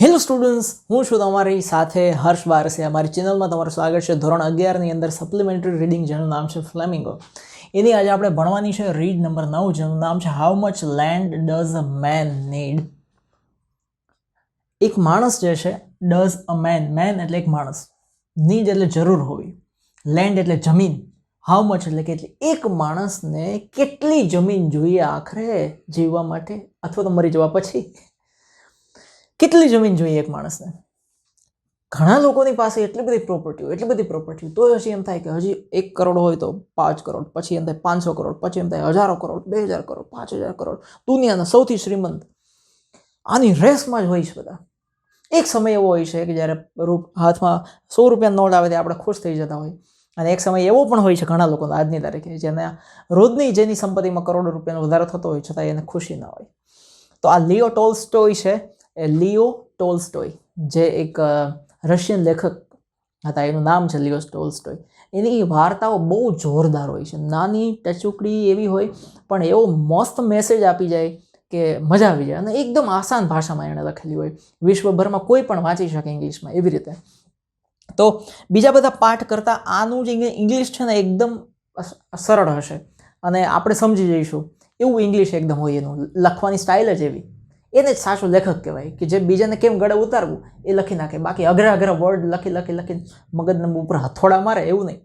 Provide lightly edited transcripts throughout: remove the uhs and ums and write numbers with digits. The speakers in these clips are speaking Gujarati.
હેલો સ્ટુડન્ટ્સ, હું છું તમારી સાથે હર્ષ બારસે. અમારી ચેનલમાં તમારું સ્વાગત છે. ધોરણ 11ની અંદર સપ્લિમેન્ટરી રીડિંગ જેનું નામ છે ફ્લેમિંગો. એની આજે આપણે ભણવાની છે રીડ નંબર 9 જેનું નામ છે how much land does a man need. એક માણસ જે છે, ડઝ અ મેન એટલે એક માણસ, નીડ એટલે જરૂર હોવી, લેન્ડ એટલે જમીન, હાઉ મચ એટલે કેટલી. એક માણસને કેટલી જમીન જોઈએ આખરે જીવવા માટે અથવા તો મરી જવા પછી? કેટલી જમીન જોઈએ એક માણસને? ઘણા લોકોની પાસે એટલી બધી પ્રોપર્ટી તો હજી એમ થાય કે હજી 1 કરોડ હોય તો 5 કરોડ, પછી એમ થાય 500 કરોડ, પછી એમ થાય 1000 કરોડ, 2000 કરોડ, 5000 કરોડ. દુનિયાના સૌથી શ્રીમંત આની રેસમાં જ હોય છે બધા. એક સમય એવો હોય છે કે જ્યારે હાથમાં 100 રૂપિયાનો નોટ આવે ત્યારે આપણે ખુશ થઈ જતા હોય, અને એક સમય એવો પણ હોય છે ઘણા લોકોનો આજની તારીખે જેને રોજની જેની સંપત્તિમાં કરોડો રૂપિયાનો વધારો થતો હોય છતાં એને ખુશી ના હોય. તો આ લિયો ટોલ્સ્ટોય છે, લિયો ટોલ્સ્ટોય જે એક રશિયન લેખક હતા, એનું નામ છે લિયો ટોલ્સ્ટોય. એની વાર્તાઓ બહુ જોરદાર હોય છે, નાની ટચુકડી એવી હોય પણ એવો મસ્ત મેસેજ આપી જાય કે મજા આવી જાય, અને એકદમ આસાન ભાષામાં એણે લખેલી હોય, વિશ્વભરમાં કોઈ પણ વાંચી શકે ઇંગ્લિશમાં એવી રીતે. તો બીજા બધા પાઠ કરતાં આનું જે ઇંગ્લિશ છે ને એકદમ સરળ હશે અને આપણે સમજી જઈશું એવું ઇંગ્લિશ એકદમ હોય, એનું લખવાની સ્ટાઇલ જ એવી. એને જ સાચો લેખક કહેવાય કે જે બીજાને કેમ ગળે ઉતારવું એ લખી નાખે, બાકી અઘરા વર્ડ લખી મગજને ઉપર હથોડા મારે એવું નહીં.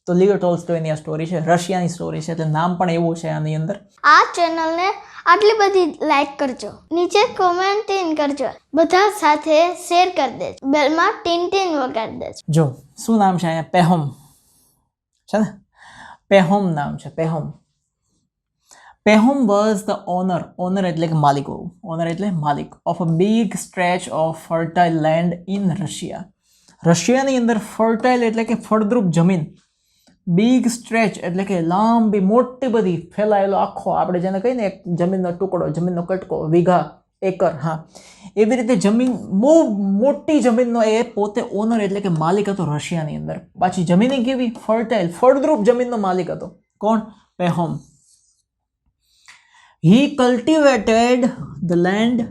તો લિયો ટોલ્સ્ટોયની આ સ્ટોરી છે, રશિયાની સ્ટોરી છે, એટલે નામ પણ એવું છે આની અંદર. આ ચેનલને આટલી બધી લાઈક કરજો, નીચે કોમેન્ટ કરજો, બધા સાથે શેર કરી દેજો, બેલમાં ટીન વગાડી દેજો. જો શું નામ છે અહીંયા? પેહોમ છે ને, પેહોમ નામ છે, પેહોમ. Pahom was the owner એટલે કે માલિક હોવું, ઓનર એટલે માલિક, of a big stretch of fertile land in Russia. રશિયાની અંદર ફર્ટાઇલ એટલે કે ફળદ્રુપ જમીન, બિગ સ્ટ્રેચ એટલે કે લાંબી મોટી બધી ફેલાયેલો આખો, આપણે જેને કહીએ ને એક જમીનનો ટુકડો, જમીનનો કટકો, વીઘા, એકર, હા એવી રીતે જમીન, બહુ મોટી જમીનનો એ પોતે ઓનર એટલે કે માલિક હતો રશિયાની અંદર. પાછી જમીન કેવી? ફર્ટાઇલ, ફળદ્રુપ જમીનનો માલિક હતો. કોણ? પેહોમ. He cultivated the land,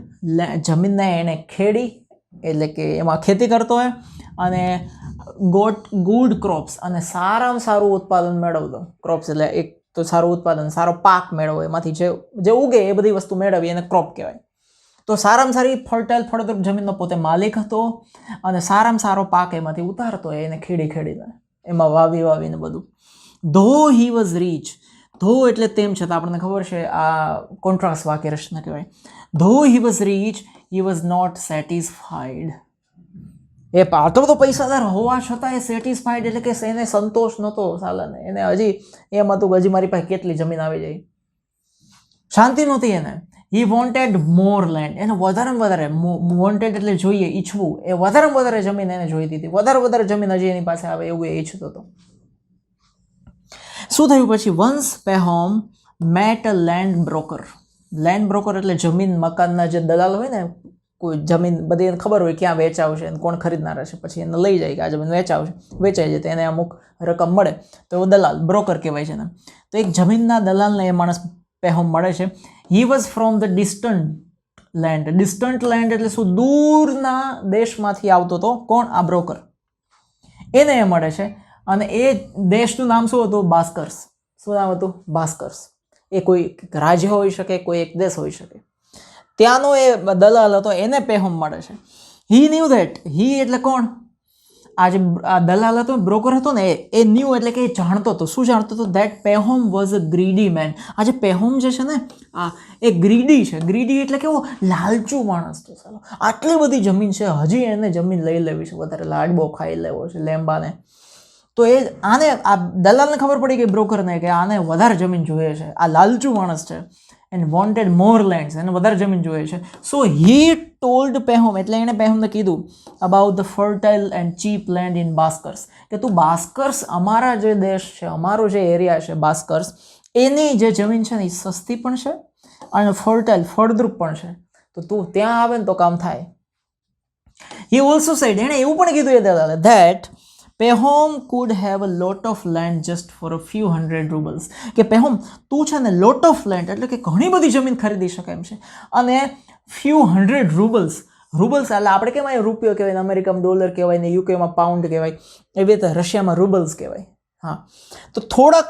જમીનને એણે ખેડી એટલે કે એમાં ખેતી કરતો હોય, અને got good crops, અને સારામાં સારું ઉત્પાદન મેળવતો. ક્રોપ્સ એટલે એક તો સારું ઉત્પાદન, સારો પાક મેળવો, એમાંથી જે ઉગે એ બધી વસ્તુ મેળવી એને ક્રોપ કહેવાય. તો સારામાં સારી ફર્ટાઇલ ફળદ્રુપ જમીનનો પોતે માલિક હતો, અને સારામાં સારો પાક એમાંથી ઉતારતો હોય એને ખેડીને એમાં વાવીને બધું. Though he was rich, ધો એટલે તેમ છતાં, આપણને ખબર છે આ કોન્ટ્રાસ્ટ વાક્ય રચના કહેવાય. Though he was rich, he was not satisfied. એ આટલો બધો પૈસાદાર હોવા છતાં એ સેટિસ્ફાઈડ એટલે કે એને સંતોષ નહોતો સાલાને. એને હજી એમ હતું કે હજી મારી પાસે કેટલી જમીન આવી જાય, શાંતિ નહોતી એને. હી વોન્ટેડ મોર લેન્ડ, એને વધારે વોન્ટેડ એટલે જોઈએ, ઈચ્છવું, એ વધારે જમીન એને જોઈતી હતી, વધારે જમીન હજી એની પાસે આવે એવું એ ઈચ્છતો હતો. શું થયું પછી? વન્સ પેહોમ મેટ અ લેન્ડ બ્રોકર. લેન્ડ બ્રોકર એટલે જમીન મકાનના જે દલાલ હોય ને, કોઈ જમીન બધી એને ખબર હોય ક્યાં વેચાવશે અને કોણ ખરીદનાર હશે, પછી એને લઈ જાય કે આ જમીન વેચાઈ જાય તો એને અમુક રકમ મળે, તો એવો દલાલ, બ્રોકર કહેવાય છે ને. તો એક જમીનના દલાલને એ માણસ પેહોમ મળે છે. He was from the distant land. Distant land એટલે શું? દૂરના દેશમાંથી આવતો હતો. કોણ? આ બ્રોકર. એને એ મળે છે, અને એ દેશનું નામ શું હતું? બાસ્કર્સ. શું નામ હતું? બાસ્કર્સ. એ કોઈ રાજ્ય હોઈ શકે, કોઈ એક દેશ હોઈ શકે. ત્યાંનો એ દલાલ હતો, એને પેહોમ મળે છે. હી ન્યૂ ધેટ, હી એટલે કોણ? આ જે દલાલ હતો, બ્રોકર હતો ને, એ ન્યૂ એટલે કે એ જાણતો હતો. શું જાણતો હતો? That Pahom was a greedy man. આ જે પેહોમ જે છે ને, એ ગ્રીડી છે. ગ્રીડી એટલે કેવો? લાલચુ માણસ. તો ચાલો આટલી બધી જમીન છે, હજી એને જમીન લઈ લેવી છે, વધારે લાડબો ખાઈ લેવો છે લેમ્બાને. તો એ આને, આ દલાલને ખબર પડી ગઈ બ્રોકરને કે આને વધારે જમીન જોઈએ છે, આ લાલચુ માણસ છે, એન્ડ વોન્ટેડ મોર લેન્ડ્સ, એને વધારે જમીન જોઈએ છે. સો હી ટોલ્ડ પેહોમ, એટલે એણે પેહોમને કીધું about the fertile and cheap land in Bashkirs, કે તું બાસ્કર્સ, અમારા જે દેશ છે, અમારો જે એરિયા છે બાસ્કર્સ, એની જે જમીન છે ને એ સસ્તી પણ છે અને ફર્ટાઇલ, ફળદ્રુપ પણ છે, તો તું ત્યાં આવે ને તો કામ થાય. હી ઓલ્સો સેડ, એણે એવું પણ કીધું એ દલાલે, that પેહોમ could have a lot of land just for a few hundred rubles. કે પેહોમ, તું છે ને lot of land એટલે કે ઘણી બધી જમીન ખરીદી શકે એમ છે, અને few hundred rubles રૂબલ્સ એટલે આપણે કેમ અહીંયા રૂપિયો કહેવાય ને અમેરિકામાં ડોલર કહેવાય ને યુકેમાં પાઉન્ડ કહેવાય એવી રીતે રશિયામાં રૂબલ્સ કહેવાય. હા, તો થોડાક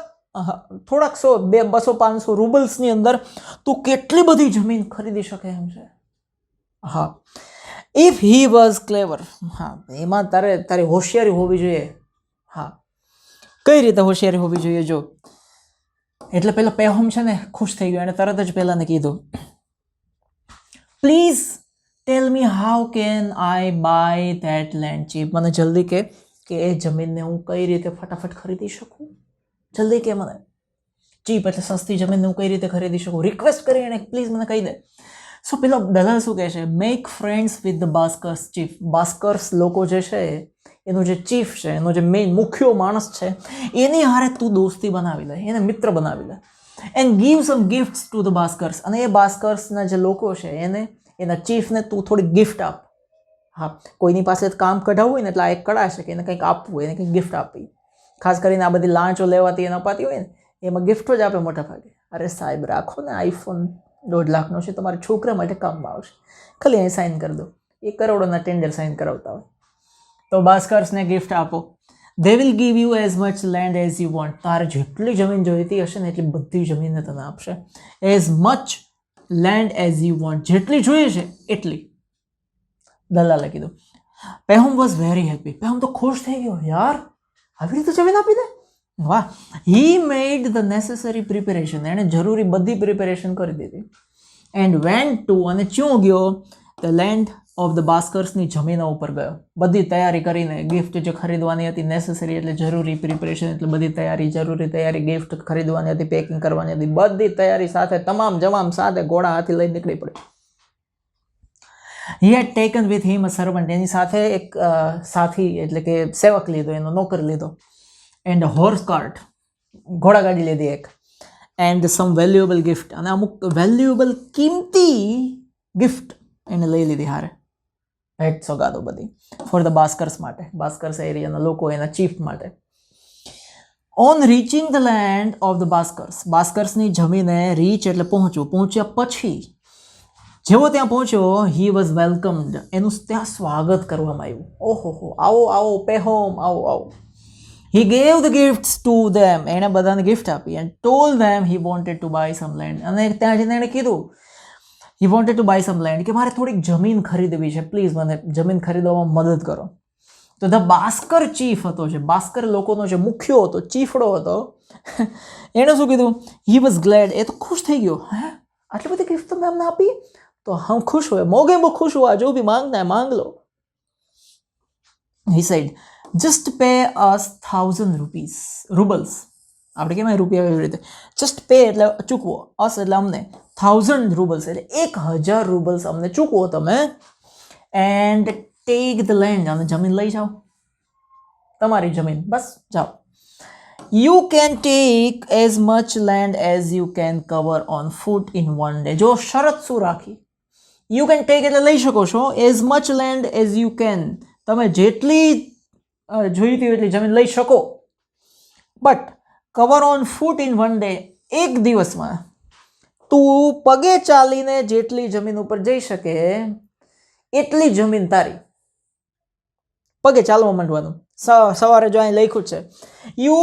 200-500 રૂબલ્સની અંદર તું કેટલી બધી જમીન ખરીદી શકે એમ છે. હા, ઇફ હી વોઝ ક્લેવર. હા, એમાં તારી હોશિયારી હોવી જોઈએ. હા, કઈ રીતે હોશિયારી હોવી જોઈએ જો. એટલે પેલા પેહોમ છે ને ખુશ થઈ ગયો, એને તરત જ પહેલાને કીધું, please tell me how can I buy that land cheap. મને જલ્દી કે એ જમીનને હું કઈ રીતે ફટાફટ ખરીદી શકું. જલ્દી કે મને. ચીપ એટલે સસ્તી જમીનને હું કઈ રીતે ખરીદી શકું. રિક્વેસ્ટ કરી એને પ્લીઝ મને કહી દે. સો પેલો દલાલ શું કહે છે, make friends with the Bashkirs chief. Bashkirs લોકો જે છે એનો જે ચીફ છે, એનો જે મેઇન મુખ્ય માણસ છે, એની હારે તું દોસ્તી બનાવી લે, એને મિત્ર બનાવી લે. And give some gifts to the Bashkirs. અને એ બાસ્કર્સના જે લોકો છે એના ચીફને તું થોડી ગિફ્ટ આપ. હા, કોઈની પાસે કામ કઢાવવું હોય ને એટલે આ એક કળા છે કે એને કંઈક આપવું હોય, એને કંઈક ગિફ્ટ આપવી. ખાસ કરીને આ બધી લાંચો લેવાતી અને અપાતી હોય ને એમાં ગિફ્ટો જ આપે મોટા ભાગે. અરે સાહેબ રાખો ને, આઈફોન 1.5 લાખનો છે, તમારા છોકરા માટે કામમાં આવશે, ખાલી અહીં સાઇન કરી દો. 1 કરોડના ટેન્ડર સાઇન કરાવતા હોય તો બાસ્કર્સને ગિફ્ટ આપો. They will give you as much land as you want. તારે જેટલી જમીન જોઈતી હશે ને એટલી બધી જમીનને તને આપશે. As much land as you want. જેટલી જોઈએ છે એટલી. દલાલે કીધું. પેહુમ વોઝ વેરી હેપી. પેહુમ તો ખુશ થઈ ગયો, યાર આવી રીતે જમીન આપી દે, વાહ. હી મેડ ધ નેસેસરી પ્રિપેરેશન. એણે જરૂરી બધી પ્રિપેરેશન કરી દીધી. એન્ડ વેન્ટ ટુ, અને ચ્યું ગયો, ધ લેન્ડ ઓફ ધ બાસ્કર્સની જમીનો ઉપર ગયો. બધી તૈયારી કરીને, ગિફ્ટ જે ખરીદવાની હતી, નેસેસરી એટલે જરૂરી, પ્રિપરેશન એટલે બધી તૈયારી, જરૂરી તૈયારી, ગિફ્ટ ખરીદવાની હતી, પેકિંગ કરવાની હતી, બધી તૈયારી સાથે તમામ જમામ સાથે ઘોડા હાથી લઈને નીકળી પડે. He had taken with him a servant. એની સાથે એક સાથી એટલે કે સેવક લીધો, એનો નોકર લીધો. એન્ડ હોર્સ કાર્ટ, ઘોડાગાડી લીધી એક. એન્ડ સમ વેલ્યુએબલ ગિફ્ટ, અને અમુક વેલ્યુએબલ કિંમતી ગિફ્ટ એને લઈ લીધી હારે. ભેટ સોગાદો બધી ફોર ધ બાસ્કર્સ માટે, બાસ્કર્સ એરિયાના લોકો, એના ચીફ માટે. On reaching the land of the Bashkirs. બાસ્કર્સની જમીને રીચ એટલે પહોંચવું. પહોંચ્યા પછી જેવો ત્યાં પહોંચ્યો, હી વોઝ વેલકમ્ડ. એનું ત્યાં સ્વાગત કરવામાં આવ્યું. ઓહો, આવો આવો પેહોમ, આવો આવો. He gave the gifts to them. એણે બધાને ગિફ્ટ આપી. And told them he wanted to buy some land. અને ત્યાં જઈને એણે કીધું, he wanted to buy some land, કે મારે થોડીક જમીન ખરીદવી છે, પ્લીઝ મને જમીન ખરીદવામાં મદદ કરો. તો ધ બાસ્કર ચીફ હતો, જે બાસ્કર લોકોનો જે મુખ્યો હતો, ચીફડો હતો, એણે શું કીધું, હી વોઝ ગ્લેડ. એ તો ખુશ થઈ ગયો. હે, આટલી બધી ગિફ્ટ તમે અમને આપી તો હમ खुश हुए, मोगे वो खुश हुआ, जो भी मांगना है मांग लो. He said, just pay us 1,000 rupees, rubles. આપણે કેમ રૂપિયા એવી રીતે, જસ્ટ પે એટલે ચૂકવો, અસ એટલે અમને, 1,000 રૂબલ્સ એટલે 1,000 રૂબલ્સ અમને ચૂકવો તમે. એન્ડ ટેક ધ લેન્ડ, અને જમીન લઈ જાઓ, તમારી જમીન, બસ જાઓ. You can take as much land as you can cover on foot in one day. જો શરત શું રાખી, યુ કેન ટેક એટલે લઈ શકો છો, as much land as you can, તમે જેટલી જોઈતી હોય એટલી જમીન લઈ શકો, but cover on foot in one day, એક દિવસમાં તું પગે ચાલીને જેટલી જમીન ઉપર જઈ શકે એટલી જમીન તારી. પગે ચાલવા માંડવાનું. સવારે જો અહીં લખ્યું છે, you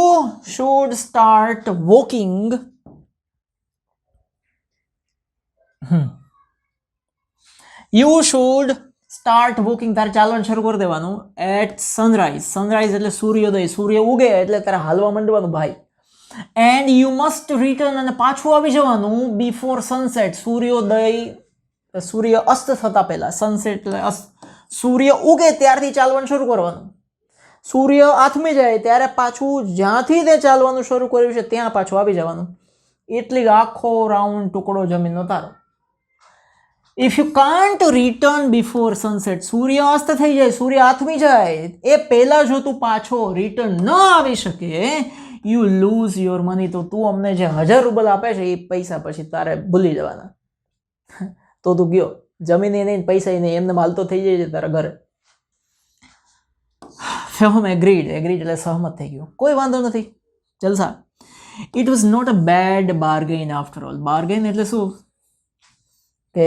should start walking. You should start walking, તારે ચાલવાનું શરૂ કરી દેવાનું. એટ સનરાઈઝ, સનરાઈઝ એટલે સૂર્યોદય, સૂર્ય ઉગે એટલે તારે હાલવા માંડવાનું ભાઈ. એન્ડ યુ મસ્ટ રિટર્ન, અને પાછું આવી જવાનું બિફોર સનસેટ, સૂર્યોદય, સૂર્ય અસ્ત થતા પહેલા. સનસેટ એટલે સૂર્ય ઉગે ત્યારથી ચાલવાનું શરૂ કરવાનું. સૂર્ય આથમી જાય ત્યારે પાછું જ્યાંથી તે ચાલવાનું શરૂ કર્યું છે ત્યાં પાછું આવી જવાનું. એટલી આખો રાઉન્ડ ટુકડો જમીનનો તારો. If you can't return before sunset, સૂર્ય અસ્ત થઈ જાય, સૂર્ય આથમી જાય એ પહેલાં જો તું પાછો રિટર્ન ન આવી શકે, યુ લૂઝ યોર મની, તો તું અમને જે 1,000 રૂબલ આપે છે એ પૈસા પછી તારે ભૂલી જવાના. તો તું ગયો, જમીન એ નહીં, પૈસા એ નહીં, એમને માલતો થઈ જાય છે તારા ઘરે. ફેહોમ એગ્રીડ એટલે સહમત થઈ ગયો, કોઈ વાંધો નથી, જલસા. It was not a bad bargain after all. Bargain એટલે શું કે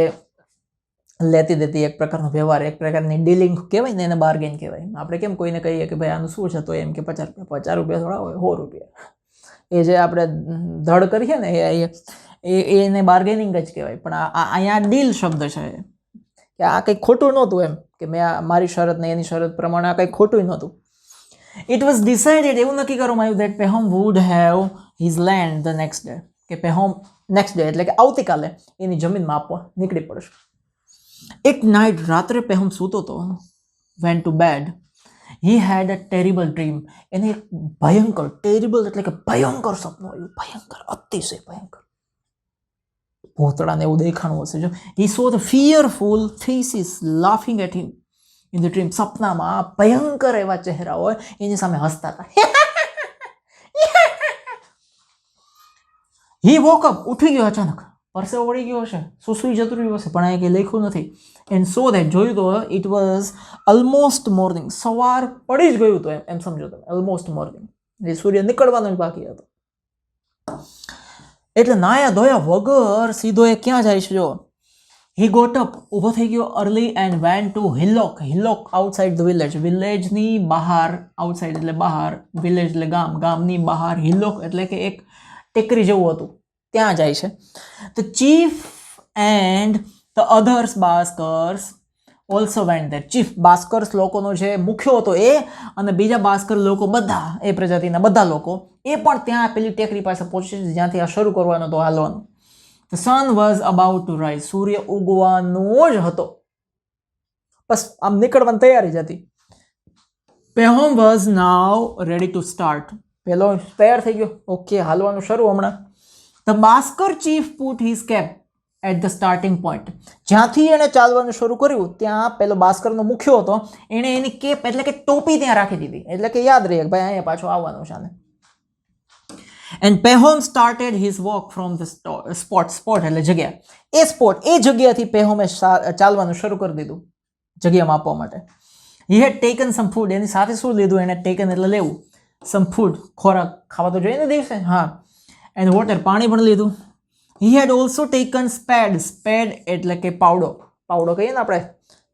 લેતી દેતી એક પ્રકારનો વ્યવહાર, એક પ્રકારની ડીલિંગ કહેવાય ને, એને બાર્ગેન કહેવાય. આપણે કેમ કોઈને કહીએ કે ભાઈ આનું શું છે, તો એમ કે 50 રૂપિયા થોડા હોય, 100 રૂપિયા. એ જે આપણે ધડ કરીએ ને એને બાર્ગેનિંગ જ કહેવાય. પણ અહીંયા ડીલ શબ્દ છે કે આ કંઈ ખોટું નહોતું એમ, કે મેં મારી શરત ને એની શરત પ્રમાણે આ કંઈ ખોટું નહોતું. ઇટ વોઝ ડિસાઇડેડ, એવું નક્કી કરવામાં આવ્યું that Pahom would have his land the next day, કે પેહોમ નેક્સ્ટ ડે એટલે કે આવતીકાલે એની જમીનમાં આપવા નીકળી પડશે. એક નાઇટ, રાત્રે પેહોમ સૂતો હતો, went to bed, he had a terrible dream. એને એક ભયંકર, ટેરિબલ એટલે કે ભયંકર સપનું આવ્યું, ભયંકર, અતિશય ભયંકર. ભૂતળાને એવું દેખાણું હશે. જો he saw the fearful faces laughing at him in the dream. સપનામાં ભયંકર એવા ચહેરા હોય એની સામે હસતા હતા. હી વોક અપ, ઉઠી ગયો અચાનક, પરસેવો વળી ગયો હશે, સુઈ જતું રહ્યું હશે, પણ અહીંયા કંઈ લખ્યું નથી. એન્ડ સો દેટ, જોયું તો ઇટ વોઝ ઓલમોસ્ટ મોર્નિંગ, સવાર પડી જ ગયું હતું એમ સમજો તમે, ઓલમોસ્ટ મોર્નિંગ, એ સૂર્ય નીકળવાનો જ બાકી હતો. એટલે નાયા ધોયા વગર સીધો એ ક્યાં જાય છે? જો હી ગોટ અપ, ઊભો થઈ ગયો, early and went to hillock. Hillock outside the village, વિલેજની બહાર, આઉટસાઇડ એટલે બહાર, વિલેજ એટલે ગામ, ગામની બહાર, હિલોક એટલે કે એક ટેકરી જેવું હતું, ત્યાં જાય છે. The chief and the others Bashkirs also went there. Chief Bashkirs લોકોનો જે મુખ્ય હતો એ, અને બીજા બાસ્કર લોકો બધા, એ પ્રજાતિના બધા લોકો, એ પણ ત્યાં પેલી ટેકરી પાસે પહોંચે છે જ્યાંથી આ શરૂ કરવાનો હતો હાલવાનું. The sun was about to rise. સૂર્ય ઉગવાનો જ હતો, બસ આમ નીકળવાની તૈયારી જ હતી. Pahom was now ready to start. પેલો તૈયાર થઈ ગયો, ઓકે હાલવાનું શરૂ હમણાં. The Bashkir chief put his cap at the starting point. જ્યાંથી એણે ચાલવાનું શરૂ કર્યું ત્યાં પેલો બાસ્કરનો મુખ્યો હતો, એણે એની કેપ એટલે કે ટોપી ત્યાં રાખી દીધી, એટલે કે યાદ રહે કે ભાઈ અહીંયા પાછો આવવાનું છે આને. And Pahom started his walk from the spot. Spot એટલે જગ્યા, એ સ્પોટ, એ જગ્યાથી પેહોમે ચાલવાનું શરૂ કરી દીધું જગ્યા માપવા માટે. હી હેડ ટેકન સમ ફૂડ. એની સાથે શું લીધું એણે? ટેકન એટલે લેવું, સમ ફૂડ ખોરાક, ખાવા તો જોઈએ ને દિવસે, હા. એન્ડ વોટર, પાણી પણ લીધું. હી હેડ ઓલ્સો ટેકન સ્પેડ. સ્પેડ એટલે કે પાવડો, પાવડો કહીએ ને આપણે,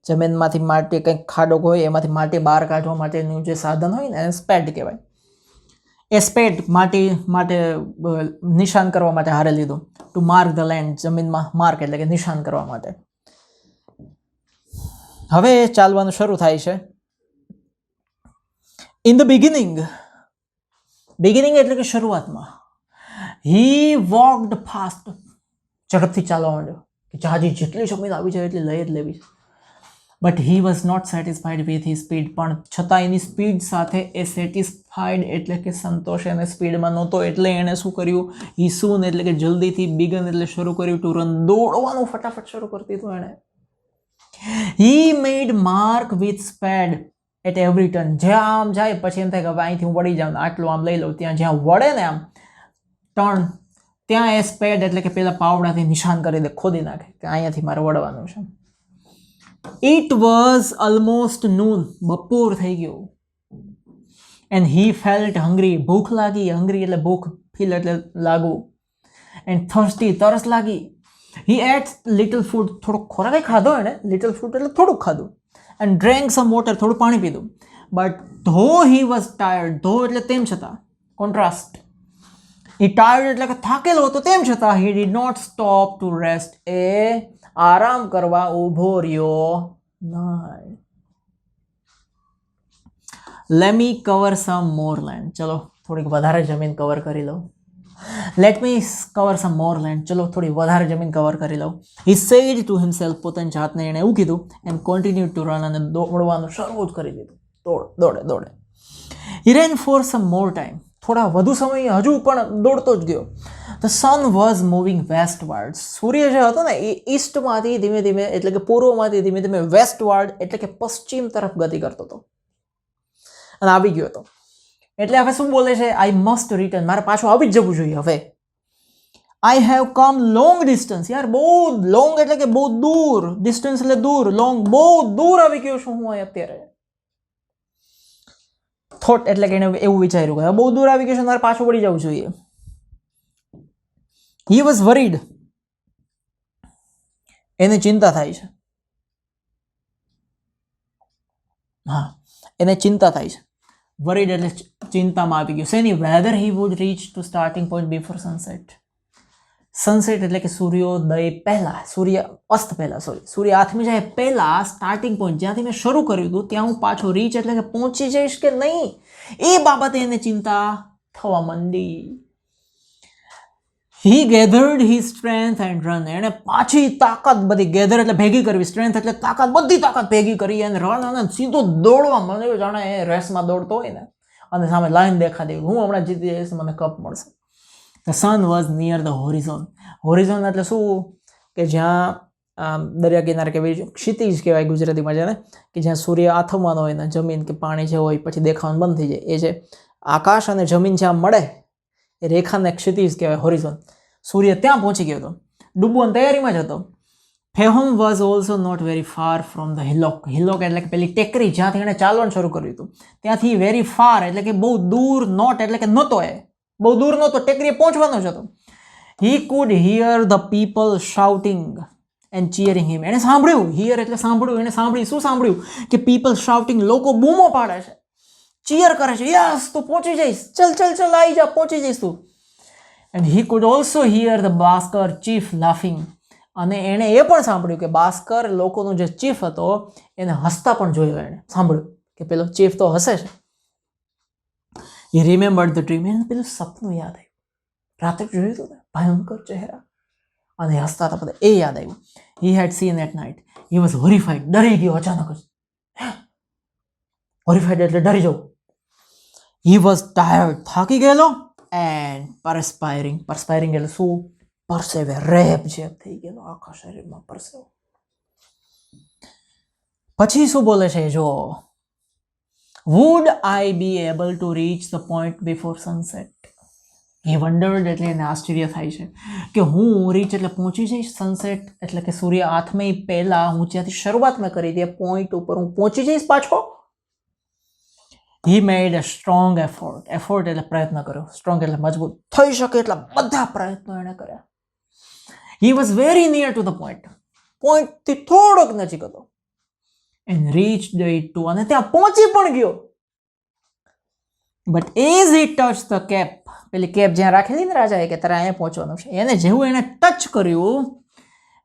જમીનમાંથી માટી કંઈક ખાડો હોય એમાંથી માટી બહાર કાઢવા માટેનું જે સાધન હોય ને એને સ્પેડ કહેવાય. એ સ્પેડ માટી માટે નિશાન કરવા માટે હારે લીધું. ટુ માર્ક ધ લેન્ડ, જમીનમાં માર્ક એટલે કે નિશાન કરવા માટે. હવે ચાલવાનું શરૂ થાય છે. ઇન ધ બિગિનિંગ, બિગિનિંગ એટલે કે શરૂઆતમાં, હી વોકડ ફાસ્ટ. ઝડપથી ચાલવા માંડ્યો કે જહાજી જેટલી જમીન આવી જાય એટલી લઈ જ લેવી. But he was not satisfied with he speed. પણ છતાં એની સ્પીડ સાથે એ સેટિસ્ફાઈડ એટલે કે સંતોષ એને સ્પીડમાં નહોતો, એટલે એણે શું કર્યું? હી સૂન એટલે કે જલ્દીથી, બિગન એટલે શરૂ કર્યું, ટુ રન દોડવાનું ફટાફટ શરૂ કરી દીધું એણે. He made mark with spade at every turn. જ્યાં આમ જાય પછી એમ થાય કે અહીંથી હું વળી જાઉં, આટલું આમ લઈ લઉં, ત્યાં જ્યાં વળે ને આમ ટર્ન, ત્યાં એ સ્પેડ એટલે કે પેલા પાવડાથી નિશાન કરી દે, ખોદી નાખે કે અહીંયાથી મારે વળવાનું છે. It was almost noon. બપોર થઈ ગયું. And he felt hungry. ભૂખ લાગી. હંગ્રી એટલે ભૂખ, ફીલ એટલે લાગવું. એન્ડ થર્સ્ટી, તરસ લાગી. હી એટ લિટલ ફૂડ. થોડોક ખોરાક ખાધો એણે, લિટલ ફૂડ એટલે થોડુંક ખાધું. And drank some water. થોડું પાણી પીધું. બટ ધો હી વોઝ ટાયર્ડ. ધો એટલે તેમ છતાં, કોન્ટ્રાસ્ટ. હી ટાયર્ડ એટલે કે થાકેલો હતો, તેમ છતાં he did not stop to rest. એ આરામ કરવા ઊભો રહ્યો નહીં. Let me cover some more land. ચલો થોડીક વધારે જમીન કવર કરી લઉં. Let me cover some more land. ચલો થોડી વધારે જમીન કવર કરી લઉં. He said to himself. પોતાની જાતને એણે એવું કીધું. And continue to run. અને દોડવાનું શરૂ જ કરી દીધું. દોડે. He ran for some more time. થોડા વધુ સમય હજુ પણ દોડતો જ ગયો. The sun was moving westward. સૂર્ય જે હતો ને એ ઈસ્ટમાંથી ધીમે ધીમે એટલે કે પૂર્વમાંથી ધીમે ધીમે વેસ્ટવાર્ડ એટલે કે પશ્ચિમ તરફ ગતિ કરતો હતો અને આવી ગયો હતો. એટલે હવે શું બોલે છે? I must return. મારે પાછું આવી જ જવું જોઈએ હવે. I have come long distance. યાર બહુ લોંગ એટલે કે બહુ દૂર, ડિસ્ટન્સ એટલે દૂર, લોંગ બહુ દૂર આવી ગયો છું હું અત્યારે. થોટ એટલે કે એને એવું વિચાર્યું કે બહુ દૂર આવી ગયું છે, મારે પાછું વળી જવું જોઈએ. He was worried. એને ચિંતા થાય છે. હા, એને ચિંતા થાય છે. વરીડ એટલે ચિંતામાં આવી ગયું. શેની? Whether he would reach to starting point before sunset. Sunset એટલે કે સૂર્યોદય પહેલા, સૂર્ય અસ્ત પહેલા, સૂર્ય આથમી જાય પહેલા સ્ટાર્ટિંગ પોઈન્ટ જ્યાંથી મેં શરૂ કર્યું હતું ત્યાં હું પાછો રીચ એટલે કે પહોંચી જઈશ કે નહીં, એ બાબતે એને ચિંતા થવા માંડી. He gathered he strength and run. એણે પાછી તાકાત બધી, ગેધર એટલે ભેગી કરવી, સ્ટ્રેન્થ એટલે તાકાત, બધી તાકાત ભેગી કરી અને રન અને સીધો દોડવા માંડ્યો, જાણે એ રેસમાં દોડતો હોય ને, અને સામે લાઈન દેખાડી, હું હમણાં જીતી જઈશ, મને કપ મળશે. The sun was near the horizon. Horizon એટલે શું? કે જ્યાં દરિયા કિનારે કહેવાય, ક્ષિતિજ કહેવાય ગુજરાતીમાં જેને, કે જ્યાં સૂર્ય આથમવાનો હોય ને જમીન કે પાણી જે હોય પછી દેખાવાનું બંધ થઈ જાય, એ છે આકાશ અને જમીન જ્યાં મળે એ રેખાને ક્ષિતિજ કહેવાય, હોરિઝોન. સૂર્ય ત્યાં પહોંચી ગયો હતો, ડૂબવાની તૈયારીમાં જ હતો. Pahom was also not very far from the hillock. Hillock એટલે કે પેલી ટેકરી જ્યાંથી એણે ચાલવાનું શરૂ કર્યું હતું, ત્યાંથી વેરી ફાર એટલે કે બહુ દૂર, નોટ એટલે કે નહોતો, એ બહુ દૂર નહોતો, ટેકરીએ પહોંચવાનો જ હતો. He could hear the people shouting and cheering him. એણે સાંભળ્યું, હિયર એટલે સાંભળ્યું, એણે સાંભળ્યું, શું સાંભળ્યું? કે પીપલ શાઉટિંગ, લોકો બૂમો પાડે છે, ચીયર કરે છે, યસ તું પહોંચી જઈશ, ચલ ચલ ચલ આવી જા, પહોંચી જઈશ તું. And he could also hear the Bashkir chief laughing. અને એણે એ પણ સાંભળ્યું કે બાસ્કર લોકોનો જે ચીફ હતો એને હસતા પણ જોયો. એણે સાંભળ્યું કે પેલો ચીફ તો હસે છે. હી રિમેમ્બર્ડ ધ ડ્રીમ. એને પેલું સપનું યાદ આવ્યું, રાત્રે જોયું હતું ને, ભયંકર ચહેરા અને હસતા હતા બધા, એ યાદ આવ્યું. He had seen at night. He was horrified. ડરી ગયો અચાનક જ. હોરિફાઈડ એટલે ડરી જવું. He was tired. થાકી ગયેલો. એન્ડ પરસ્પાયરિંગ. પરસ્પાયરિંગ એટલે શું? પરસેવે, રેપ જેપ થઈ ગયેલો આખા શરીરમાં પરસેવો. પછી શું બોલે છે જો? Would I be able to reach the point before sunset. He wondered એટલે એને આશ્ચર્ય થાય છે કે હું રીચ એટલે પહોંચી જઈશ, સનસેટ એટલે કે સૂર્ય આથમે પહેલા હું જ્યાંથી શરૂઆત મેં કરી હતી પોઈન્ટ ઉપર હું પહોંચી જઈશ પાછો. હી મેડ અ સ્ટ્રોંગ એફોર્ટ. એફોર્ટ એટલે પ્રયત્ન કર્યો, સ્ટ્રોંગ એટલે મજબૂત, થઈ શકે એટલા બધા પ્રયત્નો એણે કર્યા. He was very near to the point. પોઈન્ટથી થોડોક નજીક હતો. And reached it to. અને ત્યાં પહોંચી પણ ગયો. But as he touch the cap. પેલી કેપ જ્યાં રાખેલી ને રાજાએ કે તારે અહીંયા પહોંચવાનું છે, એને જેવું એને ટચ કર્યું,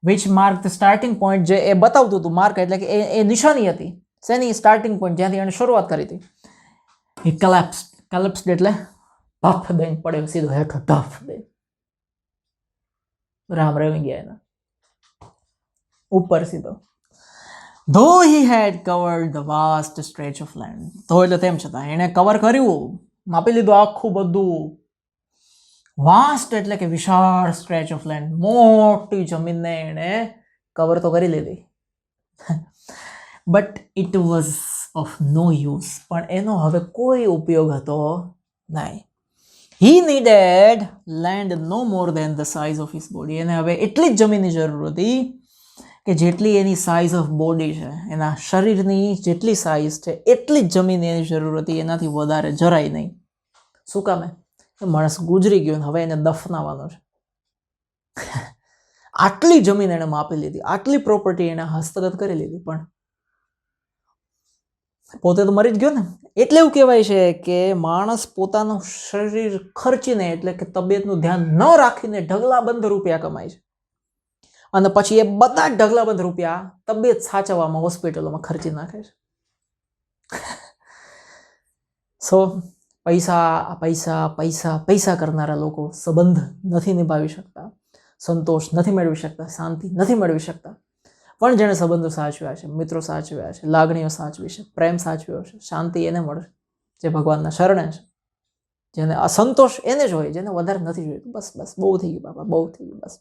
which mark the starting point, જે એ બતાવતું હતું, માર્ક એટલે કે એ નિશાની હતી શેની? સ્ટાર્ટિંગ પોઈન્ટ જ્યાંથી એને શરૂઆત કરી હતી. હી કલેપ્સ્ડ. કલેપ્સ્ડ એટલે ભફ દઈને પડ્યો સીધો હેઠો, ઢફ દઈને. રામ રમી ગયા એના ઉપર સીધો. Though he had covered the vast stretch of land. Though એટલે તેમ છતાં એણે કવર કર્યું, માપી લીધું આખું બધું. વાસ્ટ એટલે કે વિશાળ, સ્ટ્રેચ ઓફ લેન્ડ મોટી જમીનને એણે કવર તો કરી લીધી. But it was of no use. પણ એનો હવે કોઈ ઉપયોગ હતો નહીં. He needed land no more than the size of his body. એને હવે એટલી જ જમીનની જરૂર હતી કે જેટલી એની સાઇઝ ઓફ બોડી છે, એના શરીરની જેટલી સાઇઝ છે એટલી જ જમીન એની જરૂર હતી, એનાથી વધારે જરાય નહીં. શું કામે? માણસ ગુજરી ગયો, હવે એને દફનાવાનો છે. આટલી જમીન એને માપી લીધી, આટલી પ્રોપર્ટી એને હસ્તગત કરી લીધી, પણ પોતે તો મરી જ ગયો ને. એટલે એવું કહેવાય છે કે માણસ પોતાનું શરીર ખર્ચીને એટલે કે તબિયતનું ધ્યાન ન રાખીને ઢગલાબંધ રૂપિયા કમાય છે, અને પછી એ બધા જ ઢગલાબંધ રૂપિયા તબિયત સાચવવામાં હોસ્પિટલોમાં ખર્ચી નાખે છે. સો પૈસા પૈસા પૈસા પૈસા કરનારા લોકો સંબંધ નથી નિભાવી શકતા, સંતોષ નથી મેળવી શકતા, શાંતિ નથી મેળવી શકતા. પણ જેણે સંબંધો સાચવ્યા છે, મિત્રો સાચવ્યા છે, લાગણીઓ સાચવી છે, પ્રેમ સાચવ્યો છે, શાંતિ એને મળશે જે ભગવાનના શરણે છે. જેને અસંતોષ એને જ હોય, જેને વધારે નથી જોઈતું, બસ બસ બહુ થઈ ગયું બાપા, બહુ થઈ ગયું, બસ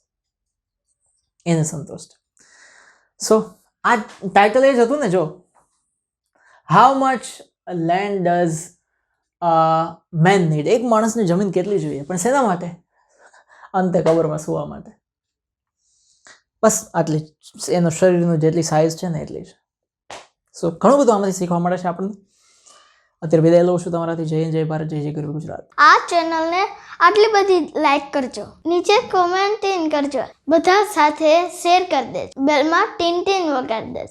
એને સંતોષ છે. સો આ ટાઇટલ એ જ હતું ને, જો how much land does man need. એક માણસની જમીન કેટલી જોઈએ, પણ શેના માટે? અંતે કબરમાં સુવા માટે. બસ આટલી જ. એનો શરીરનું જેટલી સાઇઝ છે ને એટલી જ. સો ઘણું બધું આમાંથી શીખવા મળે છે આપણને. અત્યારે વિદાય લઉં છું તમારાથી. જય હિન્દ, જય ભારત, જય જય ગરવી ગુજરાત. આ ચેનલને આટલી બધી લાઈક કરજો, નીચે કોમેન્ટ કરજો, બધા સાથે શેર કરી દેજો, બેલમાં ટીન ટીન વગાડી દેજો.